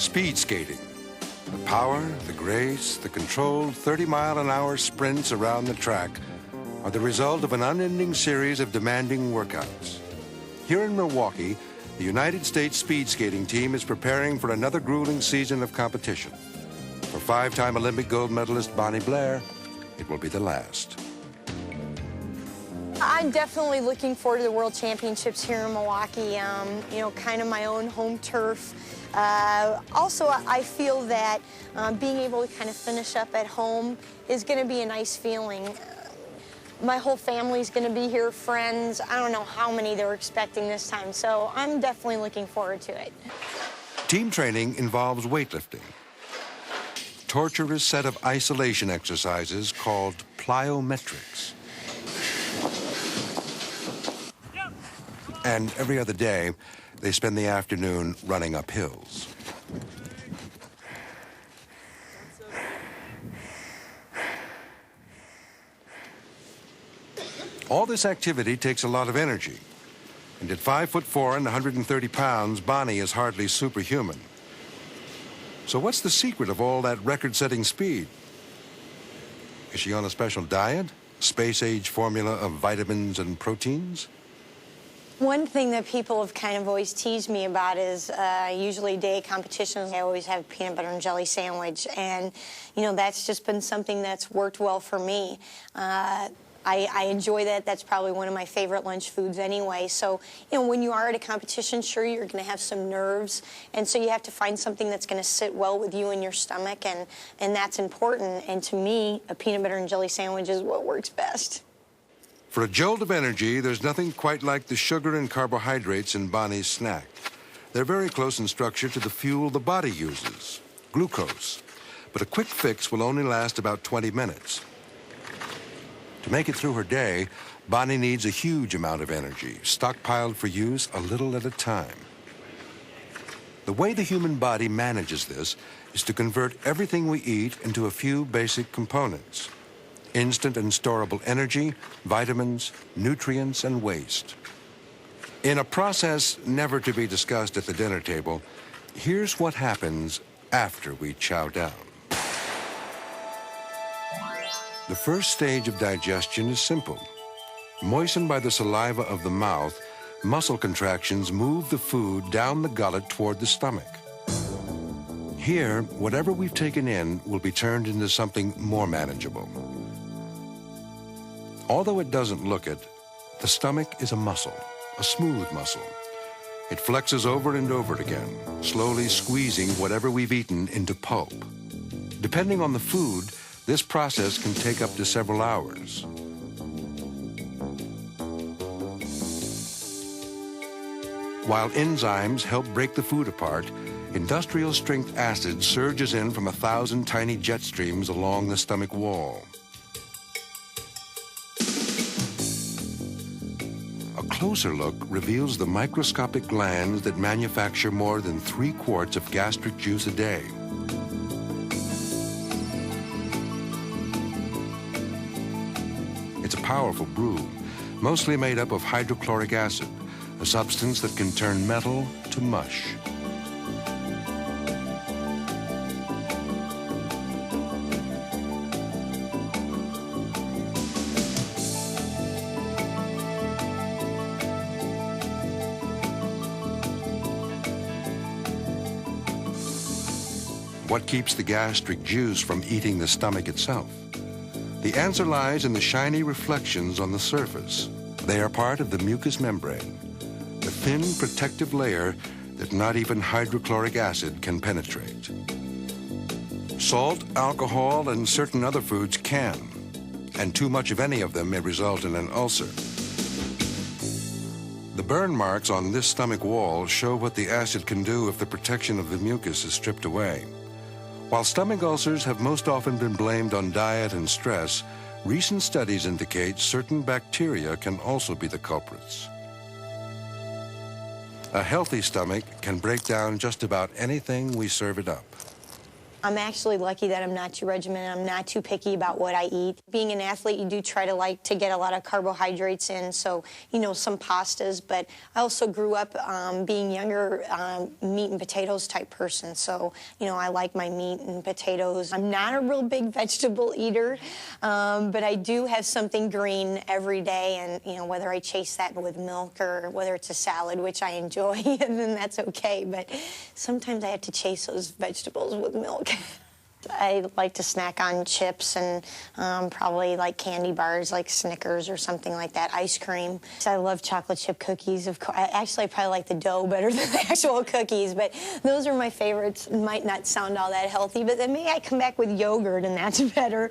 Speed skating. The power, the grace, the controlled 30-mile-an-hour sprints around the track are the result of an unending series of demanding workouts. Here in Milwaukee, the United States speed skating team is preparing for another grueling season of competition. For five-time Olympic gold medalist Bonnie Blair, it will be the last. I'm definitely looking forward to the World Championships here in Milwaukee, you know, kind of my own home turf. Also, I feel that being able to kind of finish up at home is going to be a nice feeling. My whole family's going to be here, friends. I don't know how many they're expecting this time, so I'm definitely looking forward to it. Team training involves weightlifting. Torturous set of isolation exercises called plyometrics. And every other day, they spend the afternoon running up hills. All this activity takes a lot of energy. And at 5'4" and 130 pounds, Bonnie is hardly superhuman. So what's the secret of all that record-setting speed? Is she on a special diet? Space-age formula of vitamins and proteins? One thing that people have kind of always teased me about is usually day competitions, I always have a peanut butter and jelly sandwich. And, you know, that's just been something that's worked well for me. I enjoy that. That's probably one of my favorite lunch foods anyway. So, you know, when you are at a competition, sure, you're going to have some nerves. And so you have to find something that's going to sit well with you in your stomach. And that's important. And to me, a peanut butter and jelly sandwich is what works best. For a jolt of energy, there's nothing quite like the sugar and carbohydrates in Bonnie's snack. They're very close in structure to the fuel the body uses, glucose. But a quick fix will only last about 20 minutes. To make it through her day, Bonnie needs a huge amount of energy, stockpiled for use a little at a time. The way the human body manages this is to convert everything we eat into a few basic components: instant and storable energy, vitamins, nutrients, and waste. In a process never to be discussed at the dinner table, here's what happens after we chow down. The first stage of digestion is simple. Moistened by the saliva of the mouth, muscle contractions move the food down the gullet toward the stomach. Here, whatever we've taken in will be turned into something more manageable. Although it doesn't look it, the stomach is a muscle, a smooth muscle. It flexes over and over again, slowly squeezing whatever we've eaten into pulp. Depending on the food, this process can take up to several hours. While enzymes help break the food apart, industrial-strength acid surges in from 1,000 tiny jet streams along the stomach wall. A closer look reveals the microscopic glands that manufacture more than 3 quarts of gastric juice a day. It's a powerful brew, mostly made up of hydrochloric acid, a substance that can turn metal to mush. What keeps the gastric juice from eating the stomach itself? The answer lies in the shiny reflections on the surface. They are part of the mucous membrane, the thin protective layer that not even hydrochloric acid can penetrate. Salt, alcohol, and certain other foods can, and too much of any of them may result in an ulcer. The burn marks on this stomach wall show what the acid can do if the protection of the mucus is stripped away. While stomach ulcers have most often been blamed on diet and stress, recent studies indicate certain bacteria can also be the culprits. A healthy stomach can break down just about anything we serve it up. I'm actually lucky that I'm not too regimented. I'm not too picky about what I eat. Being an athlete, you do try to like to get a lot of carbohydrates in, so, you know, some pastas. But I also grew up being younger, meat and potatoes type person. So, you know, I like my meat and potatoes. I'm not a real big vegetable eater, but I do have something green every day. And, you know, whether I chase that with milk or whether it's a salad, which I enjoy, then that's okay. But sometimes I have to chase those vegetables with milk. I like to snack on chips and probably like candy bars like Snickers or something like that, ice cream. I love chocolate chip cookies. Of course, actually, I probably like the dough better than the actual cookies, but those are my favorites. Might not sound all that healthy, but then maybe I come back with yogurt and that's better.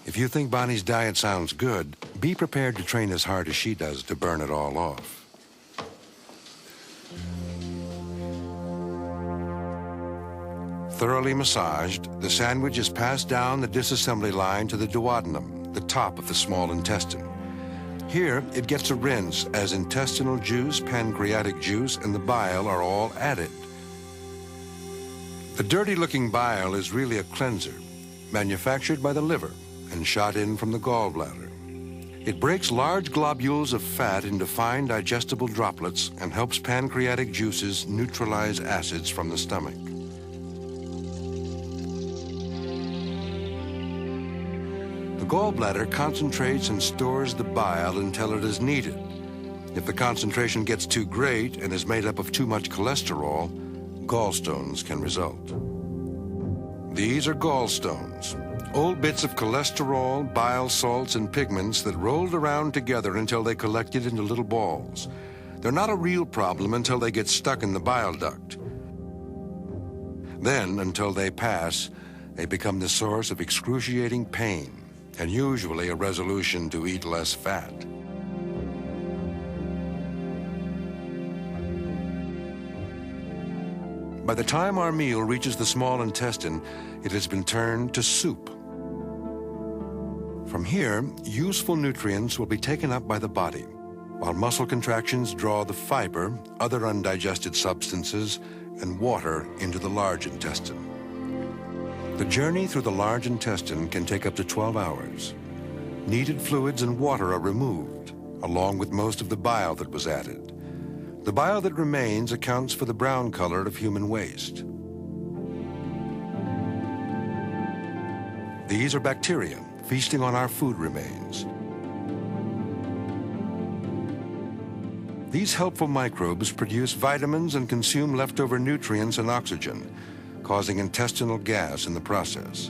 If you think Bonnie's diet sounds good, be prepared to train as hard as she does to burn it all off. Thoroughly massaged, the sandwich is passed down the disassembly line to the duodenum, the top of the small intestine. Here, it gets a rinse as intestinal juice, pancreatic juice, and the bile are all added. The dirty-looking bile is really a cleanser, manufactured by the liver and shot in from the gallbladder. It breaks large globules of fat into fine digestible droplets and helps pancreatic juices neutralize acids from the stomach. The gallbladder concentrates and stores the bile until it is needed. If the concentration gets too great and is made up of too much cholesterol, gallstones can result. These are gallstones, old bits of cholesterol, bile salts, and pigments that rolled around together until they collected into little balls. They're not a real problem until they get stuck in the bile duct. Then, until they pass, they become the source of excruciating pain, and usually a resolution to eat less fat. By the time our meal reaches the small intestine, it has been turned to soup. From here, useful nutrients will be taken up by the body, while muscle contractions draw the fiber, other undigested substances, and water into the large intestine. The journey through the large intestine can take up to 12 hours. Needed fluids and water are removed, along with most of the bile that was added. The bile that remains accounts for the brown color of human waste. These are bacteria feasting on our food remains. These helpful microbes produce vitamins and consume leftover nutrients and oxygen, causing intestinal gas in the process.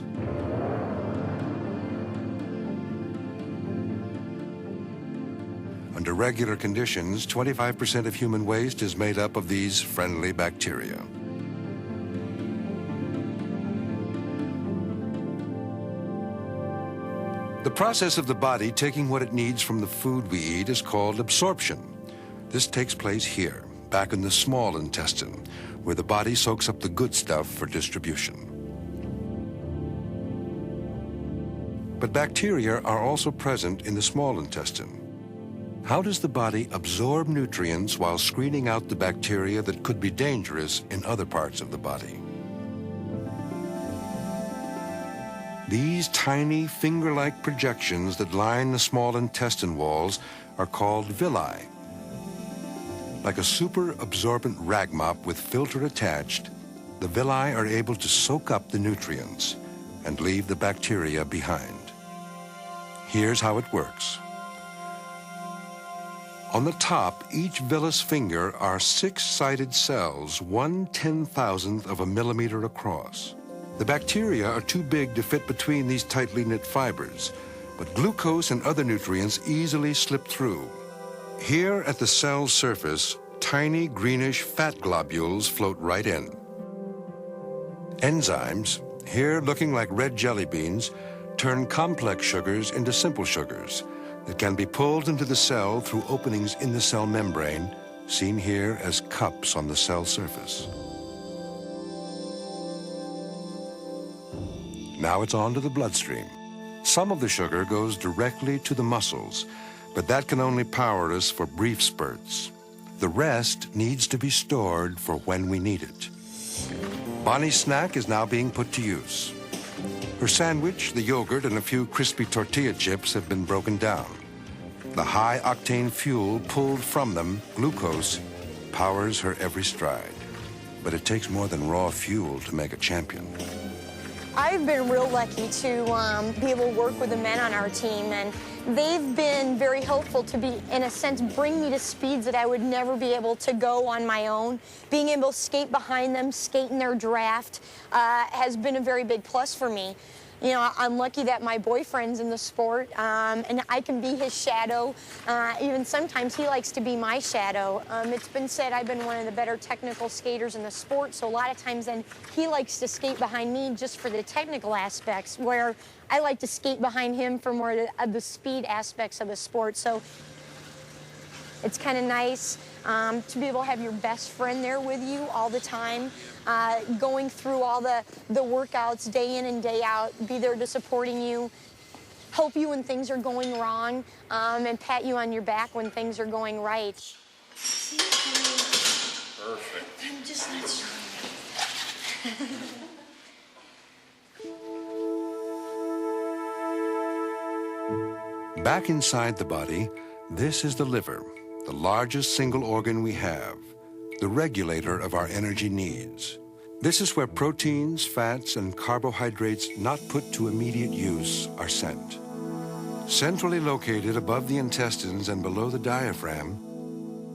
Under regular conditions, 25% of human waste is made up of these friendly bacteria. The process of the body taking what it needs from the food we eat is called absorption. This takes place here, back in the small intestine, where the body soaks up the good stuff for distribution. But bacteria are also present in the small intestine. How does the body absorb nutrients while screening out the bacteria that could be dangerous in other parts of the body? These tiny finger-like projections that line the small intestine walls are called villi. Like a super absorbent rag mop with filter attached, the villi are able to soak up the nutrients and leave the bacteria behind. Here's how it works. On the top, each villus finger are 6-sided cells, 1/10,000th of a millimeter across. The bacteria are too big to fit between these tightly knit fibers, but glucose and other nutrients easily slip through. Here at the cell's surface, tiny greenish fat globules float right in. Enzymes, here looking like red jelly beans, turn complex sugars into simple sugars that can be pulled into the cell through openings in the cell membrane, seen here as cups on the cell surface. Now it's on to the bloodstream. Some of the sugar goes directly to the muscles, but that can only power us for brief spurts. The rest needs to be stored for when we need it. Bonnie's snack is now being put to use. Her sandwich, the yogurt, and a few crispy tortilla chips have been broken down. The high-octane fuel pulled from them, glucose, powers her every stride. But it takes more than raw fuel to make a champion. I've been real lucky to be able to work with the men on our team, and they've been very helpful to be, in a sense, bring me to speeds that I would never be able to go on my own. Being able to skate behind them, skate in their draft, has been a very big plus for me. You know, I'm lucky that my boyfriend's in the sport, and I can be his shadow. Even sometimes he likes to be my shadow. It's been said I've been one of the better technical skaters in the sport, so a lot of times then he likes to skate behind me just for the technical aspects, where I like to skate behind him for more of the speed aspects of the sport. So it's kind of nice to be able to have your best friend there with you all the time, going through all the workouts day in and day out, be there to supporting you, help you when things are going wrong, and pat you on your back when things are going right. Perfect. I'm just not strong enough. Back inside the body, this is the liver, the largest single organ we have, the regulator of our energy needs. This is where proteins, fats, and carbohydrates not put to immediate use are sent. Centrally located above the intestines and below the diaphragm,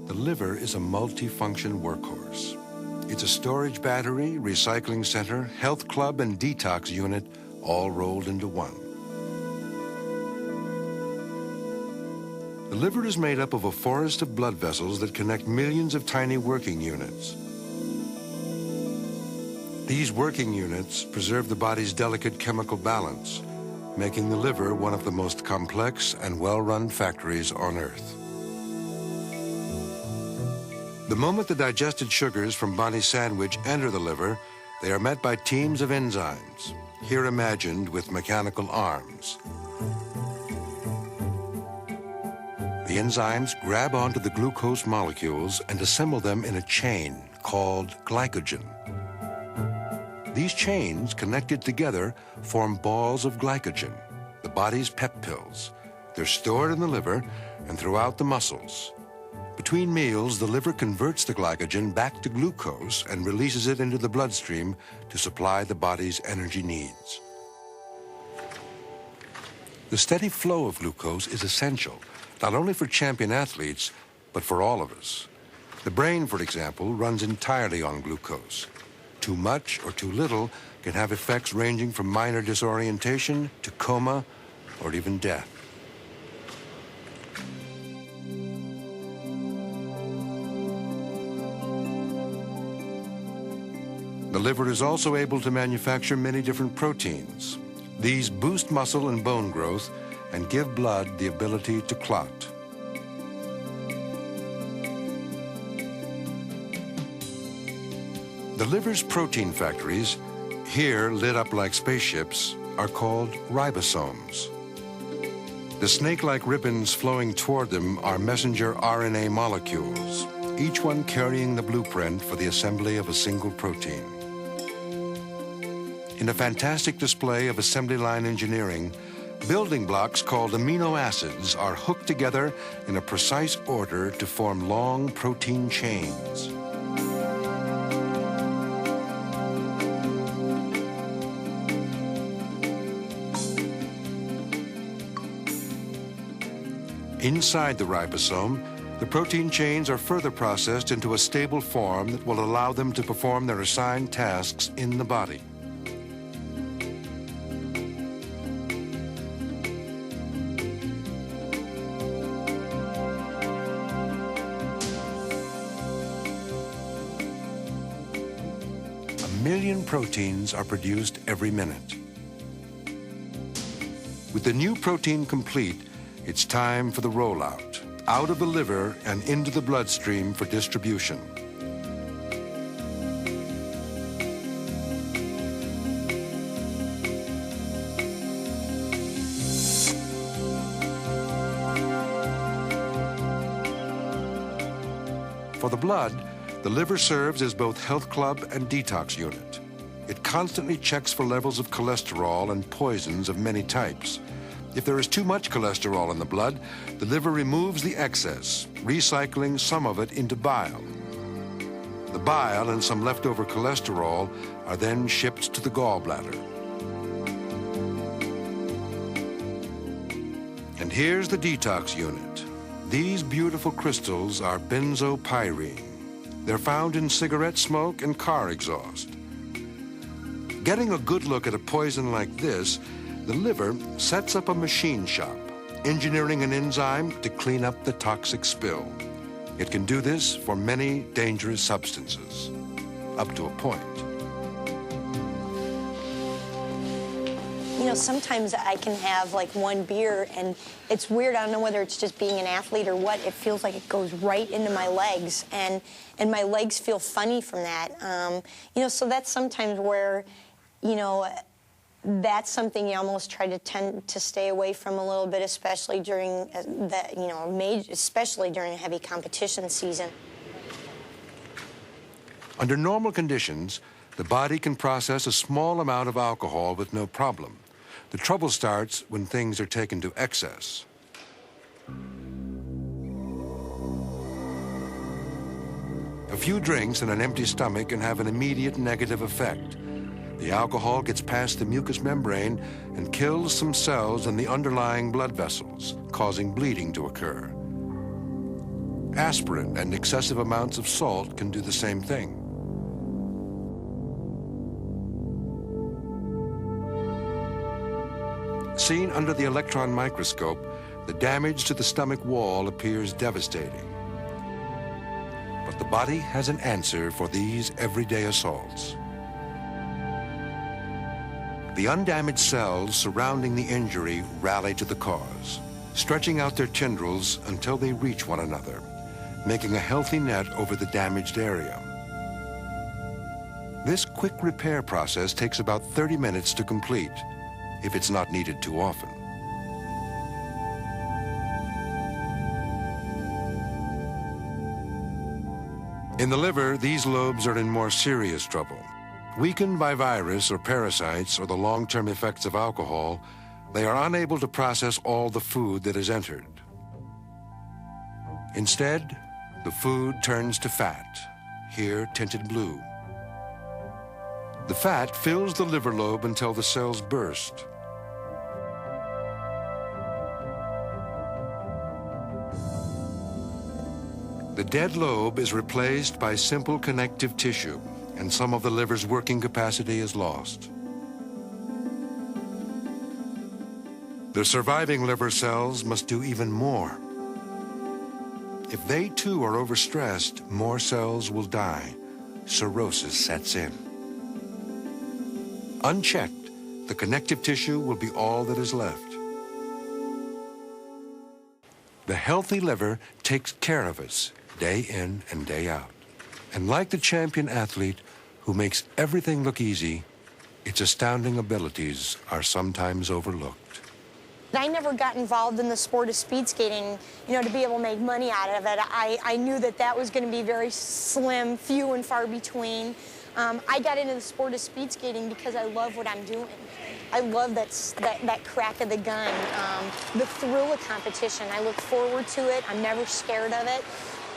the liver is a multifunction workhorse. It's a storage battery, recycling center, health club, and detox unit all rolled into one. The liver is made up of a forest of blood vessels that connect millions of tiny working units. These working units preserve the body's delicate chemical balance, making the liver one of the most complex and well-run factories on Earth. The moment the digested sugars from Bonnie's sandwich enter the liver, they are met by teams of enzymes, here imagined with mechanical arms. The enzymes grab onto the glucose molecules and assemble them in a chain called glycogen. These chains, connected together, form balls of glycogen, the body's pep pills. They're stored in the liver and throughout the muscles. Between meals, the liver converts the glycogen back to glucose and releases it into the bloodstream to supply the body's energy needs. The steady flow of glucose is essential, not only for champion athletes, but for all of us. The brain, for example, runs entirely on glucose. Too much or too little can have effects ranging from minor disorientation to coma or even death. The liver is also able to manufacture many different proteins. These boost muscle and bone growth and give blood the ability to clot. The liver's protein factories, here lit up like spaceships, are called ribosomes. The snake-like ribbons flowing toward them are messenger RNA molecules, each one carrying the blueprint for the assembly of a single protein. In a fantastic display of assembly line engineering, building blocks called amino acids are hooked together in a precise order to form long protein chains. Inside the ribosome, the protein chains are further processed into a stable form that will allow them to perform their assigned tasks in the body. A million proteins are produced every minute. With the new protein complete, it's time for the rollout, out of the liver and into the bloodstream for distribution. For the blood, the liver serves as both health club and detox unit. It constantly checks for levels of cholesterol and poisons of many types. If there is too much cholesterol in the blood, the liver removes the excess, recycling some of it into bile. The bile and some leftover cholesterol are then shipped to the gallbladder. And here's the detox unit. These beautiful crystals are benzopyrene. They're found in cigarette smoke and car exhaust. Getting a good look at a poison like this, the liver sets up a machine shop, engineering an enzyme to clean up the toxic spill. It can do this for many dangerous substances, up to a point. You know, sometimes I can have like one beer and it's weird. I don't know whether it's just being an athlete or what. It feels like it goes right into my legs, and my legs feel funny from that. You know, so that's sometimes where, you know, that's something you almost try to tend to stay away from a little bit, especially during especially during a heavy competition season. Under normal conditions, the body can process a small amount of alcohol with no problem. The trouble starts when things are taken to excess. A few drinks and an empty stomach can have an immediate negative effect. The alcohol gets past the mucous membrane and kills some cells in the underlying blood vessels, causing bleeding to occur. Aspirin and excessive amounts of salt can do the same thing. Seen under the electron microscope, the damage to the stomach wall appears devastating. But the body has an answer for these everyday assaults. The undamaged cells surrounding the injury rally to the cause, stretching out their tendrils until they reach one another, making a healthy net over the damaged area. This quick repair process takes about 30 minutes to complete, if it's not needed too often. In the liver, these lobes are in more serious trouble. Weakened by virus or parasites or the long-term effects of alcohol, they are unable to process all the food that is entered. Instead, the food turns to fat, here tinted blue. The fat fills the liver lobe until the cells burst. The dead lobe is replaced by simple connective tissue, and some of the liver's working capacity is lost. The surviving liver cells must do even more. If they too are overstressed, more cells will die. Cirrhosis sets in. Unchecked, the connective tissue will be all that is left. The healthy liver takes care of us day in and day out. And like the champion athlete who makes everything look easy, its astounding abilities are sometimes overlooked. I never got involved in the sport of speed skating, you know, to be able to make money out of it. I knew that that was going to be very slim, few and far between. I got into the sport of speed skating because I love what I'm doing. I love that crack of the gun, the thrill of competition. I look forward to it. I'm never scared of it.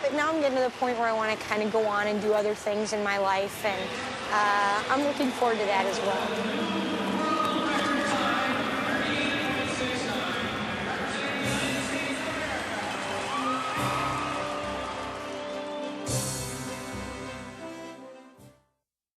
But now I'm getting to the point where I want to kind of go on and do other things in my life, and I'm looking forward to that as well.